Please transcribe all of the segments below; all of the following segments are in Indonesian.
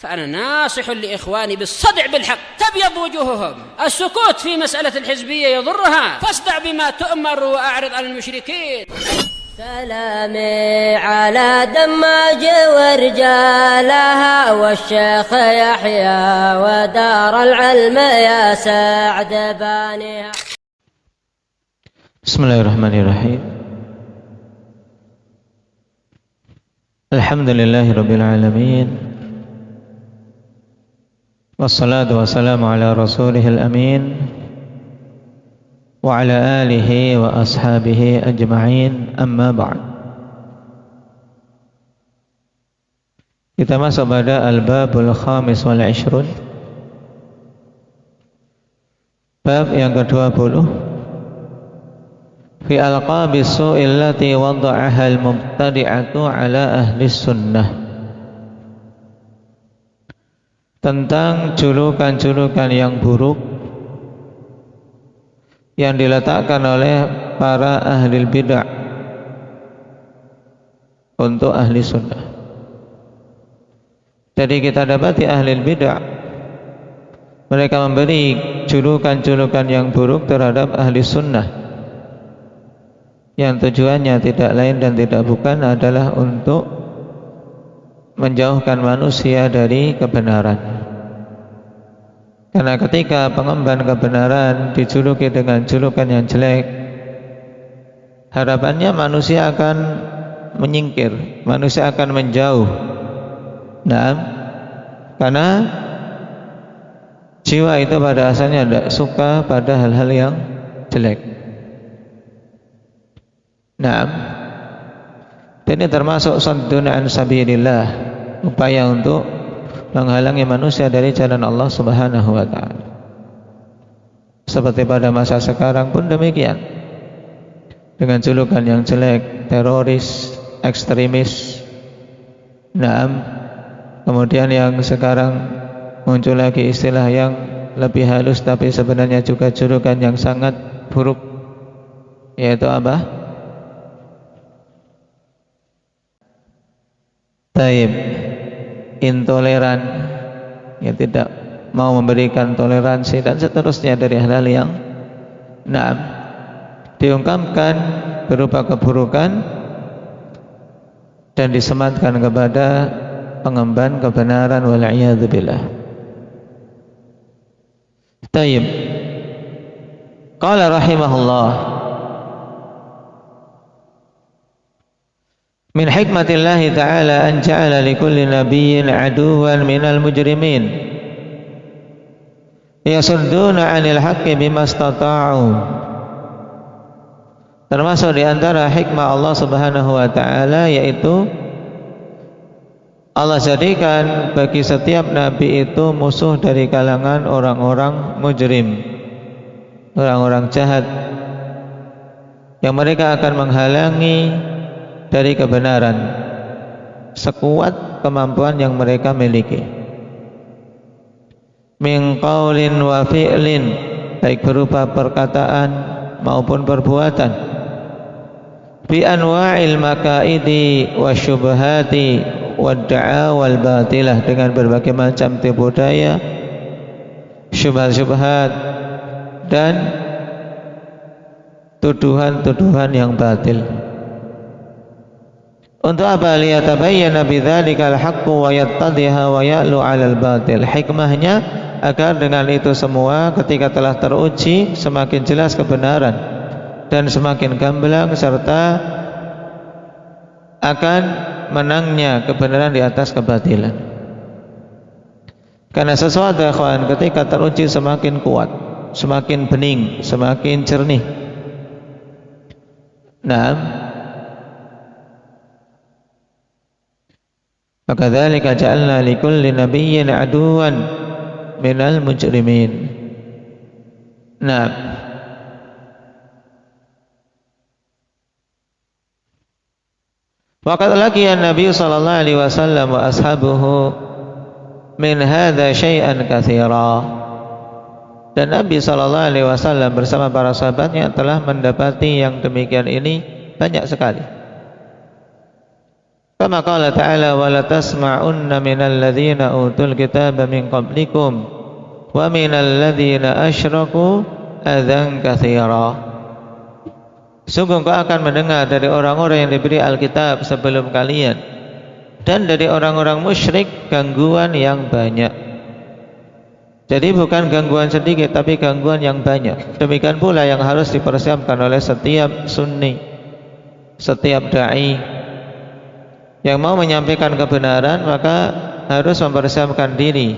فأنا ناصح لإخواني بالصدع بالحق تبيض وجوههم. السكوت في مسألة الحزبية يضرها، فاصدع بما تؤمر وأعرض عن المشركين. سلامي على دماج ورجالها والشيخ يحيى ودار العلم يا سعد بانيها. Bismillahirrahmanirrahim. Alhamdulillahirabbil alamin. Wassalatu wassalamu ala rasulihil amin wa ala alihi wa ashabihi ajma'in, amma ba'd. Kita masuk pada al-babul khamis wal 20, bab yang ke-20, fi alqabis su'il lati wada'aha al-mubtadi'atu ala ahli sunnah, tentang julukan-julukan yang buruk yang diletakkan oleh para ahli bid'ah untuk ahli sunnah. Jadi kita dapati ahli bid'ah mereka memberi julukan-julukan yang buruk terhadap ahli sunnah, yang tujuannya tidak lain dan tidak bukan adalah untuk menjauhkan manusia dari kebenaran. Karena ketika pengemban kebenaran dijuluki dengan julukan yang jelek, harapannya manusia akan menyingkir, manusia akan menjauh. Nah, karena jiwa itu pada asalnya tidak suka pada hal-hal yang jelek. Nah, ini termasuk saddun an sabilillah, upaya untuk menghalangi manusia dari jalan Allah Subhanahu wa ta'ala. Seperti pada masa sekarang pun demikian, dengan julukan yang jelek, teroris, ekstremis. Nah, kemudian yang sekarang muncul lagi istilah yang lebih halus tapi sebenarnya juga julukan yang sangat buruk, yaitu apa? Taib, intoleran, ya, tidak mau memberikan toleransi dan seterusnya dari hal-hal yang diungkapkan berupa keburukan dan disematkan kepada pengemban kebenaran, wal'iyadzubillah. Taib. Qala rahimahullah, min hikmatillahi ta'ala an ja'ala likulli nabiyyin aduwan minal mujrimin yasudduna 'anil haqqi bimastata'u. Termasuk di antara hikmah Allah Subhanahu wa ta'ala, yaitu Allah jadikan bagi setiap nabi itu musuh dari kalangan orang-orang mujrim, orang-orang jahat, yang mereka akan menghalangi dari kebenaran sekuat kemampuan yang mereka miliki. Min qaulin wa fi'lin, baik berupa perkataan maupun perbuatan. Bi anwa'il makaidi wa syubhati wa da'a wal batilah, dengan berbagai macam tipu daya, syubhat-syubhat dan tuduhan-tuduhan yang batil. Untuk apa? Liyatabayyana bidzalikal haqqu wa yattadhiha wa ya'lu 'alal batil. Hikmahnya agar dengan itu semua ketika telah teruji semakin jelas kebenaran dan semakin gamblang, serta akan menangnya kebenaran di atas kebatilan. Karena sesuatu, ikhwan, ketika teruji semakin kuat, semakin bening, semakin jernih. Fakadzalika ja'alna likulli nabiyyin aduwan minal mujrimin. Waqad laqiya an-nabiy sallallahu alaihi wasallam wa ashabuhu min hadza syai'an katsira. Dan Nabi sallallahu alaihi wasallam bersama para sahabatnya telah mendapati yang demikian ini banyak sekali. Kama qala ta'ala wa la tasma'unna minal ladzina utul kitaba min qablikum wa minal ladzina asyraku adzan katsira. Sungguh kau akan mendengar dari orang-orang yang diberi Alkitab sebelum kalian dan dari orang-orang musyrik gangguan yang banyak. Jadi bukan gangguan sedikit tapi gangguan yang banyak. Demikian pula yang harus dipersiapkan oleh setiap sunni, setiap dai yang mau menyampaikan kebenaran, maka harus mempersiapkan diri.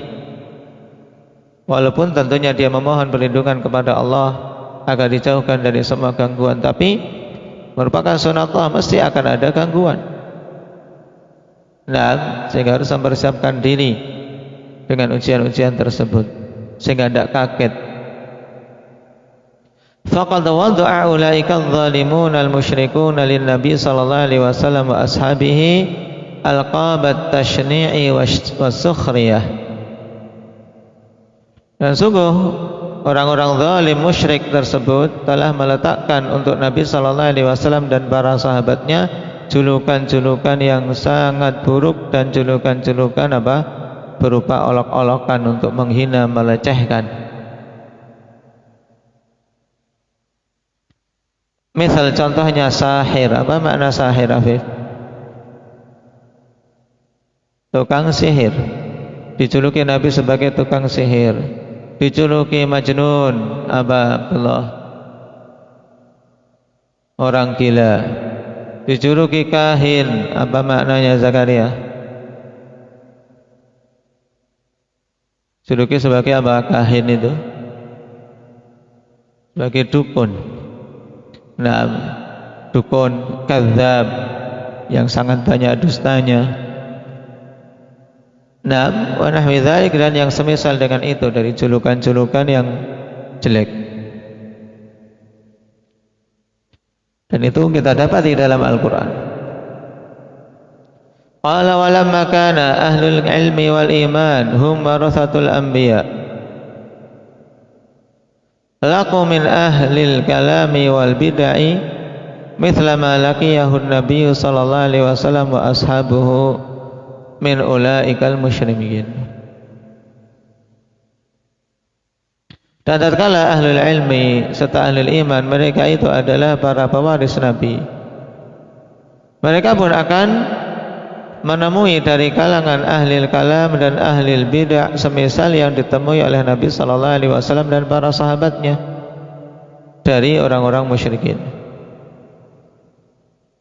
Walaupun tentunya dia memohon perlindungan kepada Allah agar dijauhkan dari semua gangguan, tapi merupakan sunatullah, mesti akan ada gangguan. Nah, sehingga harus mempersiapkan diri dengan ujian-ujian tersebut sehingga tidak kaget. Faqad wada'a ulaika adh-dhalimuna al-musyrikuna lin-nabi sallallahu alaihi wasallam wa ashabihi alqabat tashni'i was-sukhriyah. Dan sungguh orang-orang zalim musyrik tersebut telah meletakkan untuk Nabi sallallahu alaihi wasallam dan para sahabatnya julukan-julukan yang sangat buruk dan julukan-julukan berupa olok-olokan untuk menghina, melecehkan. Misal contohnya sahir. Apa makna sahir, Afif? Tukang sihir. Dijuluki Nabi sebagai tukang sihir. Dijuluki Majnun, Abdullah, orang gila. Dijuluki kahin. Apa maknanya Zakaria? Dijuluki sebagai apa kahin itu? Sebagai dukun. Nah, dukun, kadzab, yang sangat banyak dustanya. Nah, wa nahwi dzalik, dan yang semisal dengan itu dari julukan-julukan yang jelek. Dan itu kita dapat di dalam Al-Qur'an. Qala wa lamma kana ahlul ilmi wal iman hum warathatul anbiya laku min ahlil kalami wal bid'ai mithla ma laqiyahu an-nabiy sallallahu alaihi wasallam wa ashabuhu min ulaikal musyrikin. Dan tatkala ahlul ilmi serta ahlul iman, mereka itu adalah para pewaris Nabi, mereka pun akan menemui dari kalangan ahlil kalam dan ahlil bid'ah semisal yang ditemui oleh Nabi sallallahu alaihi wasallam dan para sahabatnya dari orang-orang musyrikin.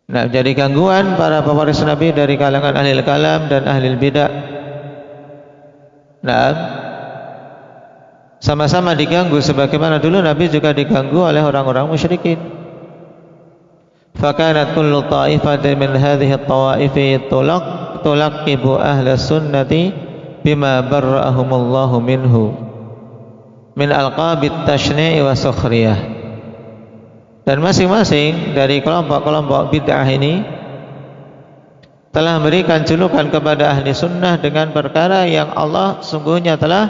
Nah, jadi gangguan para pewaris Nabi dari kalangan ahlil kalam dan ahlil bid'ah. Nah, sama-sama diganggu sebagaimana dulu Nabi juga diganggu oleh orang-orang musyrikin. Fakanat kullu ta'ifatin min hadhihi at-tawa'ifi tulaqibu ahla sunnati bima barra'ahumullahu minhu min alqabit tashni'i wa sukhriyah. Dan masing-masing dari kelompok-kelompok bid'ah ini telah memberikan julukan kepada ahli sunnah dengan perkara yang Allah sungguhnya telah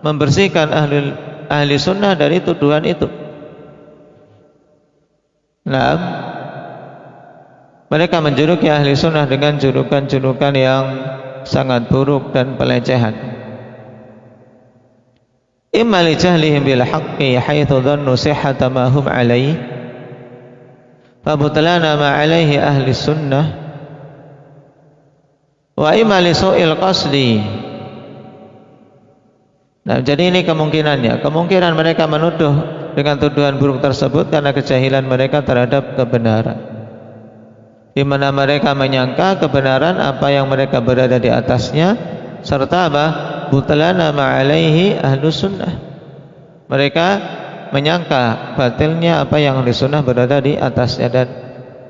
membersihkan ahli sunnah dari tuduhan itu. Nah, mereka menjuluki ahli sunnah dengan julukan-julukan yang sangat buruk dan pelecehan. Imma li jahlihim bil haqqi haitsu dhannu sihhata ma hum alaihi fa butlana ma alaihi ahli sunnah, wa imma li su'il qasdi. Nah, jadi ini kemungkinannya. Kemungkinan mereka menuduh dengan tuduhan buruk tersebut karena kejahilan mereka terhadap kebenaran, di mana mereka menyangka kebenaran apa yang mereka berada di atasnya, serta apa? Butlana ma'alaihi ahlus sunnah. Mereka menyangka batilnya apa yang ahli sunnah berada di atasnya, dan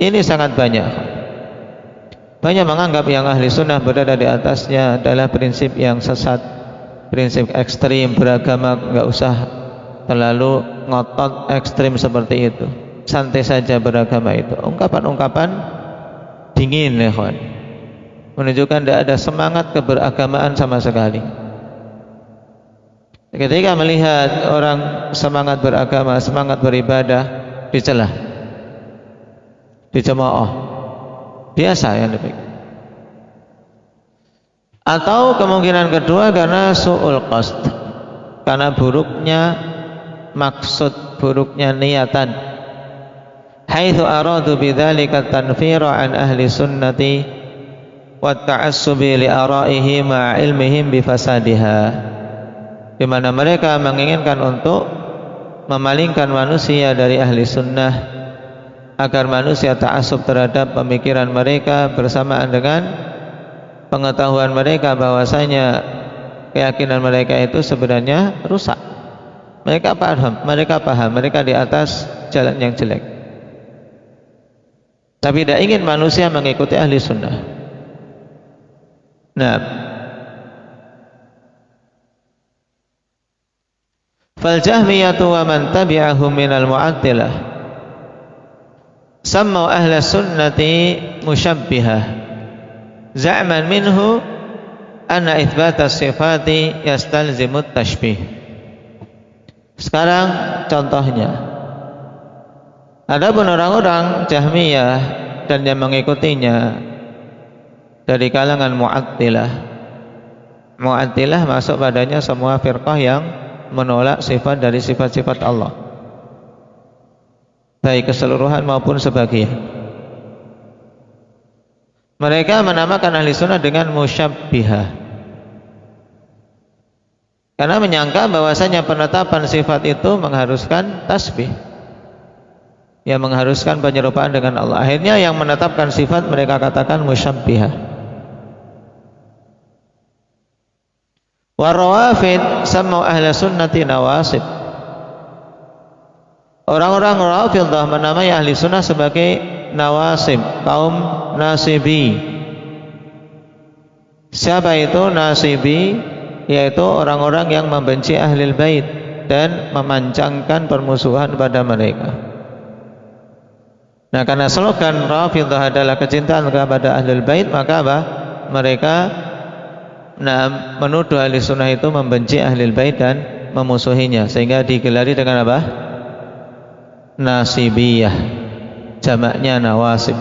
ini sangat banyak. Banyak menganggap yang ahli sunnah berada di atasnya adalah prinsip yang sesat, prinsip ekstrim beragama, nggak usah terlalu ngotot ekstrim seperti itu, santai saja beragama itu. Ungkapan-ungkapan dingin ya kawan, menunjukkan tidak ada semangat keberagamaan sama sekali. Ketika melihat orang semangat beragama, semangat beribadah dicela, dicemooh, biasa yang demikian. Atau kemungkinan kedua karena su'ul qasd, karena buruknya maksud, buruknya niatan. Haitsu aradu bidzalika tanfira an ahli sunnati wa ta'assubi li ara'ihi ma'a ilmihim bi fasadiha, di mana mereka menginginkan untuk memalingkan manusia dari ahli sunnah agar manusia ta'assub terhadap pemikiran mereka bersamaan dengan pengetahuan mereka bahwasanya keyakinan mereka itu sebenarnya rusak. Mereka paham, mereka di atas jalan yang jelek. Tapi tidak ingin manusia mengikuti ahli sunnah. Nah, fal jahmiyatu wa man tabi'ahum minal mu'attilah sammau ahla sunnati musyabbihah za'man minhu anna itsbata sifati yastalzimut tashbih. Sekarang contohnya, adapun orang-orang Jahmiyah dan yang mengikutinya dari kalangan Mu'attilah. Mu'attilah masuk padanya semua firqah yang menolak sifat dari sifat-sifat Allah, baik keseluruhan maupun sebagian. Mereka menamakan ahli sunnah dengan musyabbihah, karena menyangka bahwasanya penetapan sifat itu mengharuskan tasbih, yang mengharuskan penyerupaan dengan Allah. Akhirnya yang menetapkan sifat mereka katakan musyabbihah. Warawafid sammau ahla sunnati nawasib. Orang-orang Rafidhah menamai ahli sunnah sebagai nawasib, kaum nasibi. Siapa itu nasibi? Yaitu orang-orang yang membenci ahlul bait dan memancangkan permusuhan pada mereka. Nah, karena slogan Rafidhah adalah kecintaan kepada ahlul bait, maka apa? Mereka menuduh ahli sunnah itu membenci ahlul bait dan memusuhinya, sehingga digelari dengan apa? Nasibiyah, jamaknya nawasib.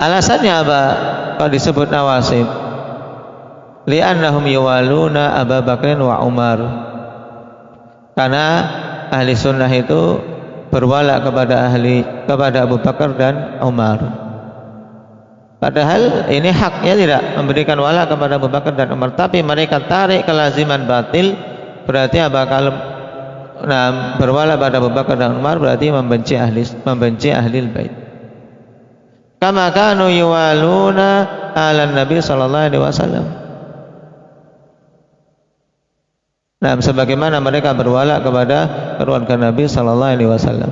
Alasannya apa kalau disebut nawasib? Li'annahum yuwaluna Abu Bakrin wa Umar. Karena ahli sunnah itu berwala kepada Abu Bakar dan Umar. Padahal ini haknya tidak memberikan wala kepada Abu Bakar dan Umar, tapi mereka tarik kelaziman batil. Berarti apa? Kalau berwala pada Abu Bakar dan Umar berarti membenci ahli bait. Kama kanu yuwaluna ala Nabi sallallahu alaihi wasallam. Nah, sebagaimana mereka berwala kepada keluarga Nabi sallallahu alaihi wasallam.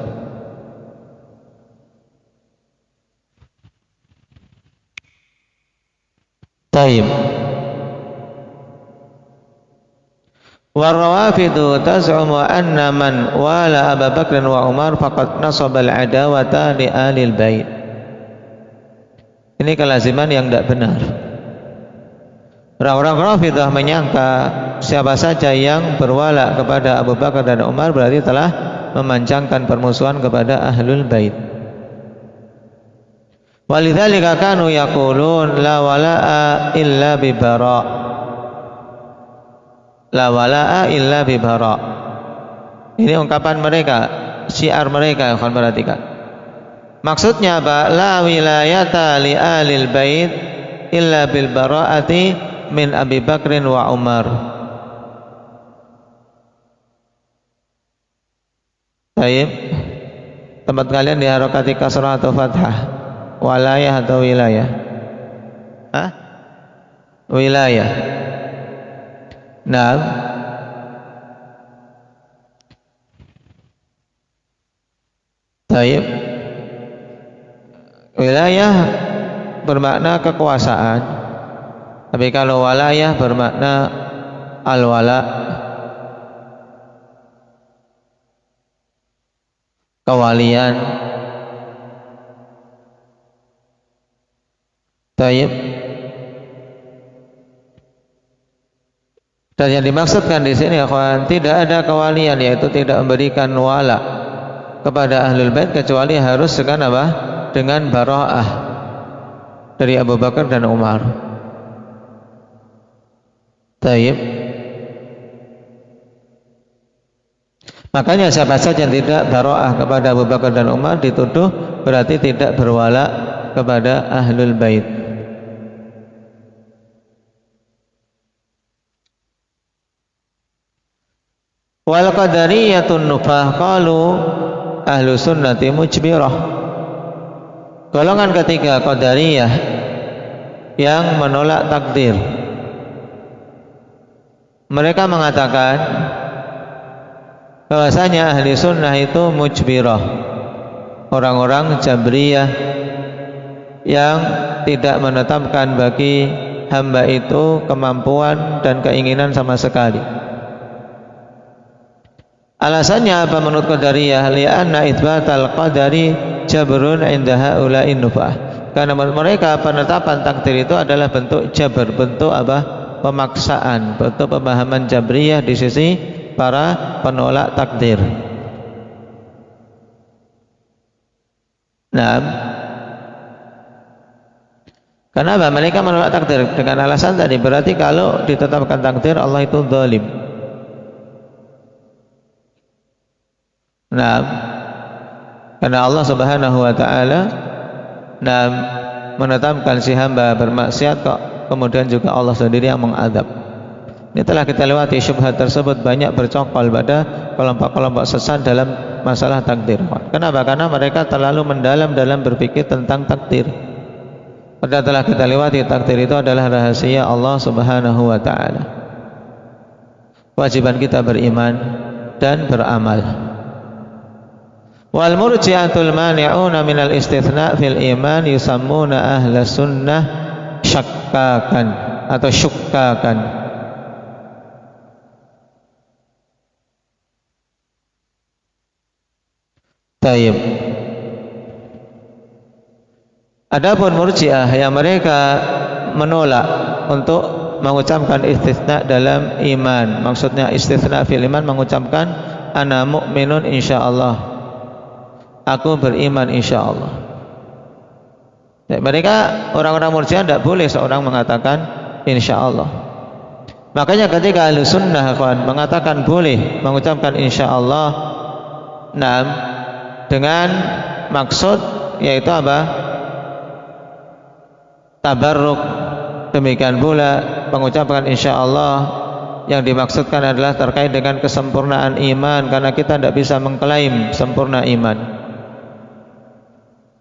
Taib. Warrawafidu taz'umu anna man wala Abu Bakr wa Umar faqad nasaba al-adawata li alil bait. Ini kelaziman yang tidak benar. Orang-orang Rafidah menyangka siapa saja yang berwala kepada Abu Bakar dan Umar berarti telah memancangkan permusuhan kepada ahlul bait. Walidzalika kanu yaqulun la wala'a illa bi bara'. La wala'a illa bi bara'. Ini ungkapan mereka, syiar mereka, akan perhatikan. Maksudnya apa? La wilayata li alil bait illa bil bara'ati min Abi Bakrin wa Umar. Baik. Tempat kalian di harakati kasrah atau fathah? Walayah atau wilayah? Hah? Wilayah. Nah, baik. Wilayah bermakna kekuasaan, tapi kalau walayah bermakna al-wala, kewalian. Taib. Dan yang dimaksudkan di sini, akhwan, tidak ada kewalian, yaitu tidak memberikan wala kepada ahlul bait kecuali harus dengan apa? Dengan bara'ah. dari Abu Bakar dan Umar. Taib. Makanya siapa saja yang tidak bara'ah kepada Abu Bakar dan Umar dituduh berarti tidak berwala kepada Ahlul Bait. Wal qadariyatun nufah qalu ahlu sunnati mujbirah. Golongan ketiga qadariyah yang menolak takdir. Mereka mengatakan bahwasanya ahli sunnah itu mujbirah, orang-orang Jabriyah yang tidak menetapkan bagi hamba itu kemampuan dan keinginan sama sekali. Alasannya apa menurut Qadariyah? Li'anna itsbatal qadari jabrun 'inda haula'in nufah. Karena menurut mereka penetapan takdir itu adalah bentuk jabr, bentuk apa? Pemaksaan, bentuk pemahaman Jabriyah di sisi para penolak takdir. Nah, kenapa mereka menolak takdir? Dengan alasan tadi, berarti kalau ditetapkan takdir Allah itu zalim. Nah, karena Allah Subhanahu wa taala menetapkan si hamba bermaksiat kok kemudian juga Allah sendiri yang mengadab. Ini telah kita lewati syubhat tersebut, banyak bercokol pada kelompok-kelompok sesat dalam masalah takdir. Kenapa? Karena mereka terlalu mendalam dalam berpikir tentang takdir. Padahal telah kita lewati takdir itu adalah rahasia Allah Subhanahu wa taala. Kewajiban kita beriman dan beramal. Wal murji'atul mani'una minal istitsna' fil iman yusammuna ahla sunnah syakkakan atau syukkakan. Taib. Adapun murji'ah yang mereka menolak untuk mengucapkan istitsna dalam iman, maksudnya istitsna fil iman mengucapkan ana mu'minun insyaallah, aku beriman insyaallah. Mereka orang-orang murji'ah tidak boleh seorang mengatakan insyaallah. Makanya ketika ahlu sunnah mengatakan boleh mengucapkan insyaallah, dengan maksud yaitu apa? Tabarruk. Demikian pula mengucapkan insyaallah yang dimaksudkan adalah terkait dengan kesempurnaan iman, karena kita tidak bisa mengklaim sempurna iman.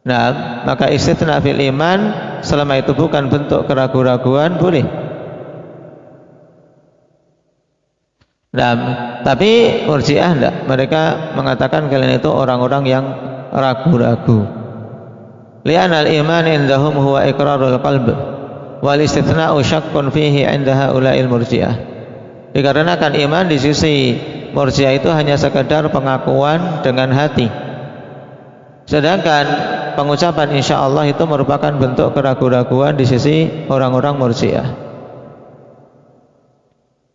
Nah, maka istitsna fil iman selama itu bukan bentuk keraguan-raguan boleh. Nah, tapi Murji'ah tidak. Mereka mengatakan kalian itu orang-orang yang ragu-ragu. Li'anal iman indahum huwa iqrarul qalb wal istithna'u syakkun fihi 'inda haula'il Murji'ah. Dikarenakan iman di sisi Murji'ah itu hanya sekedar pengakuan dengan hati. Sedangkan pengucapan insyaallah itu merupakan bentuk keraguan-raguan di sisi orang-orang Murji'ah.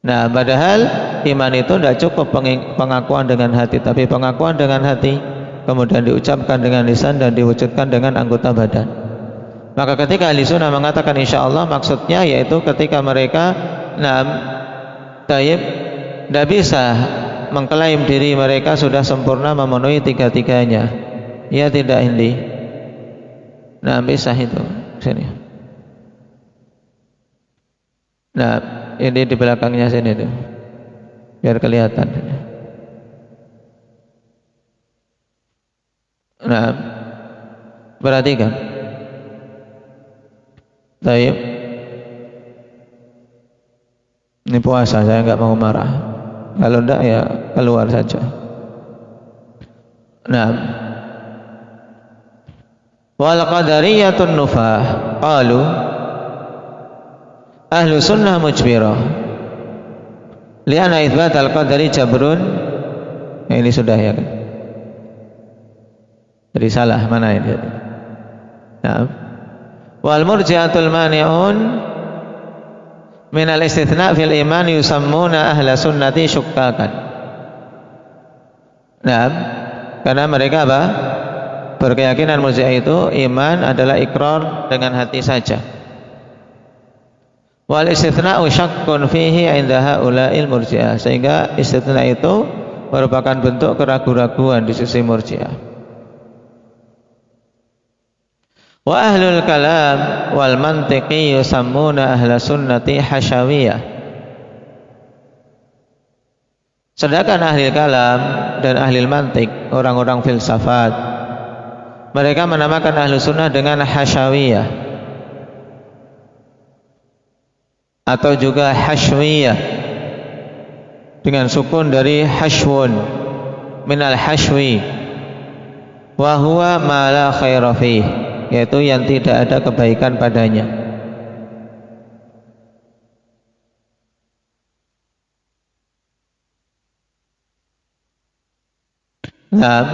Nah, padahal iman itu tidak cukup pengakuan dengan hati, tapi pengakuan dengan hati kemudian diucapkan dengan lisan dan diwujudkan dengan anggota badan. Maka ketika ahli sunnah mengatakan insyaallah, maksudnya yaitu ketika mereka tidak bisa mengklaim diri mereka sudah sempurna memenuhi tiga-tiganya. Ya tidak ini. Nah, bisa itu sini. Nah, ini di belakangnya sini tuh, biar kelihatan. Nah, perhatikan. Baik. Ini puasa, saya enggak mau marah. Kalau enggak ya keluar saja. Nah, wal qadariyatun nufah qalu ahlu sunnah mujbirah li'anna itsbat al-qadari jabrun. Ini sudah ya kan? Jadi salah mana ini? Nah, wal murji'atul mani'un min al-istitsna' fil iman yusammuna ahla sunnati syukkakan. Nah, karena mereka apa? berkeyakinan Murji'ah itu iman adalah ikrar dengan hati saja. Wal istithna'u syakkun fihi 'inda haula'il Murji'ah, sehingga istitsna itu merupakan bentuk keraguan-raguan di sisi Murji'ah. Wa ahlul kalam wal mantiqi yusammuna ahla sunnati hasyawiyah. Sedangkan ahli kalam dan ahli mantik, orang-orang filsafat, mereka menamakan ahlu sunnah dengan hasyawiyah atau juga hasyawiyah dengan sukun dari hashwun minal hashwi wa huwa ma la khaira fih, yaitu yang tidak ada kebaikan padanya. Nah,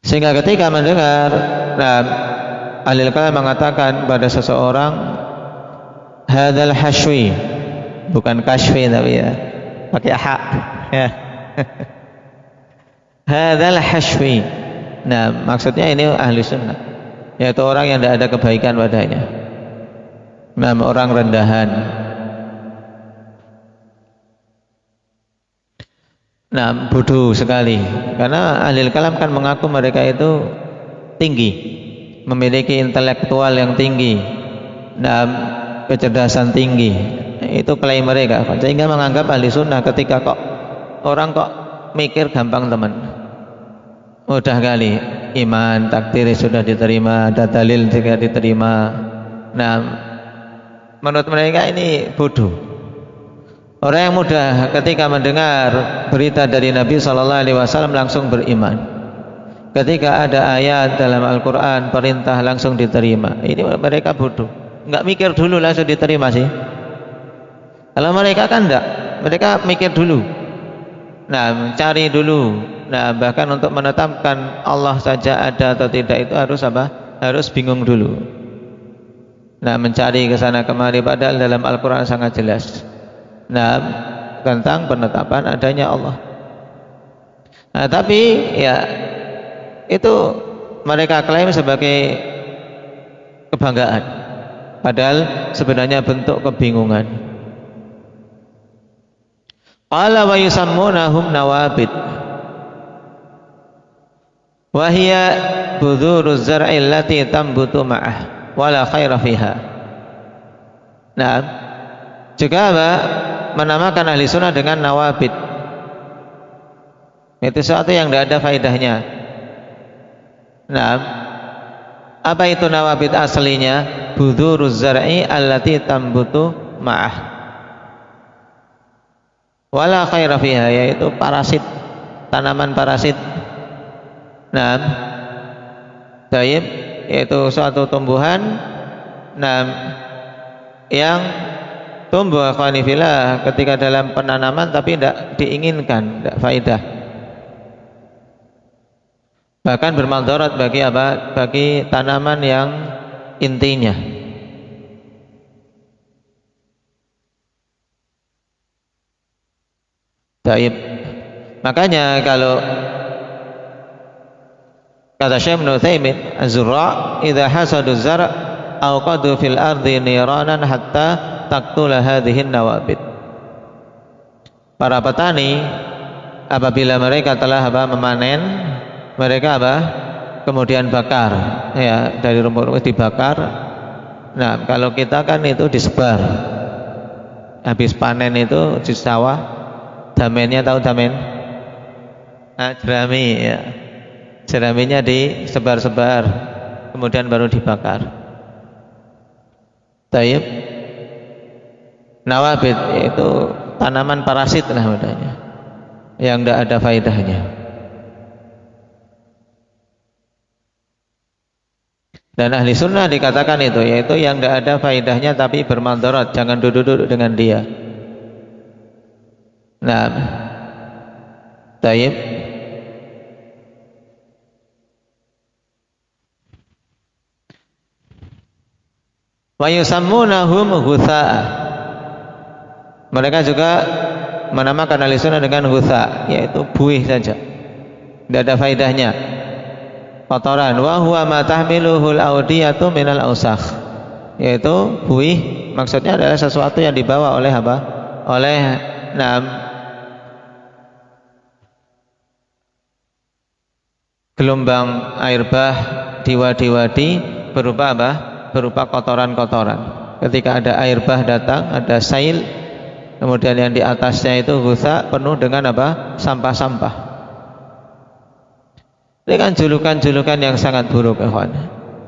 sehingga ketika mendengar ahli kalam mengatakan pada seseorang hadzal hashwi, bukan kashfi tapi ya pakai hak ya. Hadzal hashwi. Nah, maksudnya ini ahli sunnah, yaitu orang yang tidak ada kebaikan padanya. Nah, orang rendahan. Nah, bodoh sekali, karena ahli kalam kan mengaku mereka itu tinggi, memiliki intelektual yang tinggi, nah, kecerdasan tinggi, itu klaim mereka, sehingga menganggap ahli sunnah ketika kok orang kok mikir gampang teman, mudah kali, iman, takdir sudah diterima, ada dalil juga diterima. Nah, menurut mereka ini bodoh. Orang yang mudah ketika mendengar berita dari Nabi SAW langsung beriman. Ketika ada ayat dalam Al-Quran perintah langsung diterima. Ini mereka bodoh, nggak mikir dulu langsung diterima sih. Kalau mereka kan enggak, mereka mikir dulu. Nah, cari dulu. Nah, bahkan untuk menetapkan Allah saja ada atau tidak itu harus apa? Harus bingung dulu. Nah, mencari ke sana kemari, padahal dalam Al-Quran sangat jelas. Nah, tentang penetapan adanya Allah. Nah, tapi ya itu mereka klaim sebagai kebanggaan, padahal sebenarnya bentuk kebingungan. Qala wa yusammunahum nawabid wa hiya budhuruz zar'i allati tambutu ma'ah wala khaira fiha. Nah, juga apa? Menamakan ahli sunnah dengan nawabid. Itu sesuatu yang tidak ada faedahnya. Nah, apa itu nawabid aslinya? Budhuruz zar'i allati tambutu ma'ah wala khaira fiha, yaitu parasit, tanaman parasit. Nah, taib, yaitu suatu tumbuhan yang tumbuh akhwanifillah ketika dalam penanaman tapi tidak diinginkan, tidak faedah, bahkan bermandarat bagi apa? Bagi tanaman yang intinya. Taib. Makanya kalau kata Syekh Ibnu Utsaimin, az-zurra' idza hasadu zar' aw qadu fil ardi niranan hatta taqtula hadhihi nawabid. Para petani apabila mereka telah memanen, mereka kemudian bakar, ya, dari rumput-rumput dibakar. Nah, kalau kita kan itu disebar. Habis panen itu di sawah, damennya, tahu damen? Nah, jerami, ya. Jeraminya disebar-sebar, kemudian baru dibakar. Taib. Nawabid itu tanaman parasit lah namanya, yang tidak ada faedahnya. Dan ahli sunnah dikatakan itu, yaitu yang tidak ada faedahnya tapi bermandarat, jangan duduk-duduk dengan dia. Nah, taib. Wa yusammunahum ghutha'a. Mereka juga menamakan ahli sunnah dengan hutha, yaitu buih saja. tidak ada faedahnya. Kotoran, wa huwa ma tahmiluhul audiyatu minal ausakh, yaitu buih maksudnya adalah sesuatu yang dibawa oleh apa? Oleh gelombang air bah di wadi-wadi berupa apa? Berupa kotoran-kotoran. Ketika ada air bah datang, ada sail, kemudian yang di atasnya itu ghusa penuh dengan apa? Sampah-sampah. Ini kan julukan-julukan yang sangat buruk, ikhwan.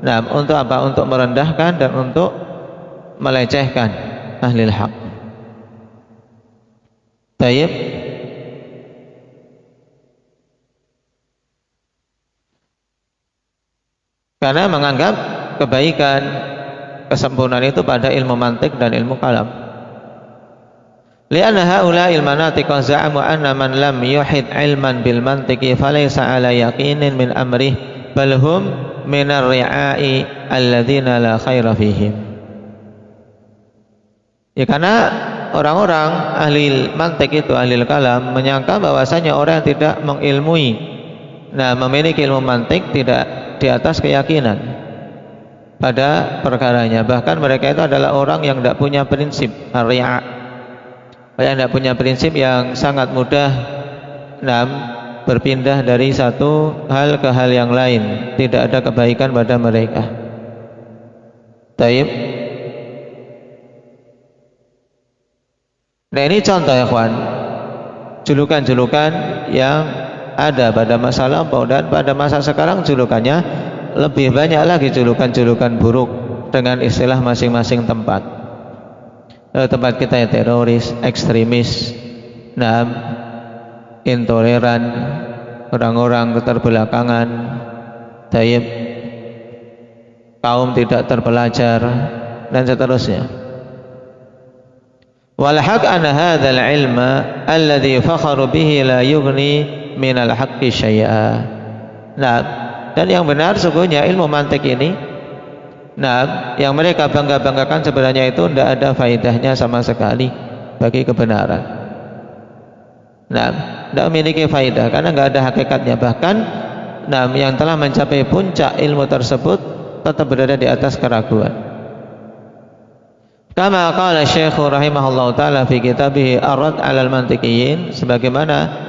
Nah, untuk apa? Untuk merendahkan dan untuk melecehkan ahlil haq. Tayyib. Karena menganggap kebaikan, kesempurnaan itu pada ilmu mantik dan ilmu kalam. Lianna haula'il manatiq za'amu anna man lam yuhid ilman bil mantiqi falaysa ala yaqinin min amrih bal hum min ar-ri'a'i alladzina la khaira fihim. Ya, karena orang-orang ahli mantik itu, ahli kalam, menyangka bahwasanya orang yang tidak mengilmui, memiliki ilmu mantik tidak di atas keyakinan pada perkaranya. Bahkan mereka itu adalah orang yang tidak punya prinsip, ar-ri'a', yang tidak punya prinsip, yang sangat mudah berpindah dari satu hal ke hal yang lain, tidak ada kebaikan pada mereka. Taib. Nah, ini contoh ya kawan, julukan-julukan yang ada pada masa lampau, dan pada masa sekarang julukannya lebih banyak lagi, julukan-julukan buruk dengan istilah masing-masing tempat. Tempat kita ya teroris, ekstremis, intoleran, orang-orang keterbelakangan, taib, kaum tidak terpelajar, dan seterusnya. Wal haq anna hadzal ilma alladhi fakharu bihi la yughni minal haqqi syai'a. Dan yang benar sungguhnya ilmu mantik ini, yang mereka bangga-banggakan sebenarnya itu tidak ada faedahnya sama sekali bagi kebenaran. Tidak memiliki faedah karena tidak ada hakikatnya. Bahkan yang telah mencapai puncak ilmu tersebut tetap berada di atas keraguan. Kama qala Syekh rahimahullah ta'ala fi kitabih Ar-Rad 'alal Mantiqiyyin, sebagaimana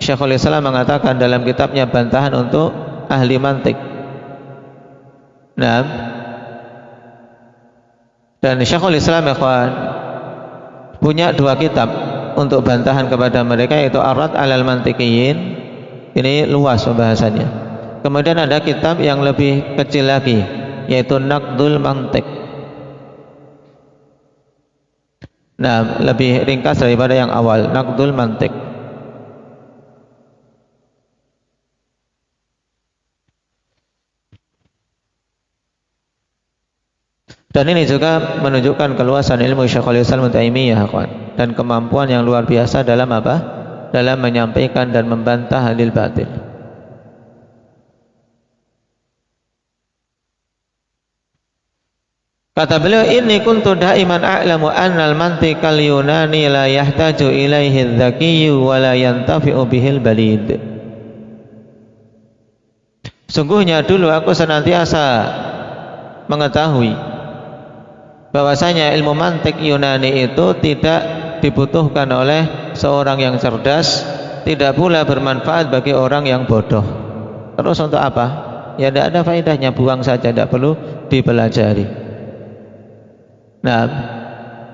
Syekhul Islam mengatakan dalam kitabnya bantahan untuk ahli mantik. Dan Syekhul Islam ikhwan punya dua kitab untuk bantahan kepada mereka, yaitu Ar-Rad 'alal Mantiqiyyin, ini luas pembahasannya. Kemudian ada kitab yang lebih kecil lagi, yaitu Naqdul Mantiq. Lebih ringkas daripada yang awal, Naqdul Mantiq. Dan ini juga menunjukkan keluasan ilmu Syekhul Islam Ibnu Taimiyah dan kemampuan yang luar biasa dalam apa? Dalam menyampaikan dan membantah hadil batil. Kata beliau, inni kuntu daiman a'lamu annal mantiqal yunani la yahtaju ilaihi adz-dzakiyyu wa la yantafi'u bihil balid. Sungguhnya dulu aku senantiasa mengetahui bahwasanya ilmu mantik Yunani itu tidak dibutuhkan oleh seorang yang cerdas, tidak pula bermanfaat bagi orang yang bodoh. Terus untuk apa? Ya tidak ada faedahnya, buang saja, tidak perlu dipelajari.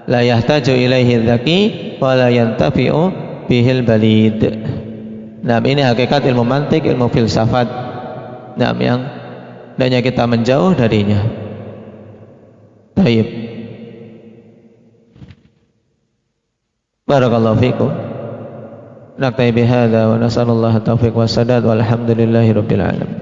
La yahtaju ilaihi dzaki wa la yantafi'u bihil balid. Ini hakikat ilmu mantik, ilmu filsafat, yang hendaknya kita menjauh darinya. Baik. Barakallahu fikum. Naktabi bihadza wa nasallallahu taufiq was sadad walhamdulillahi rabbil alamin.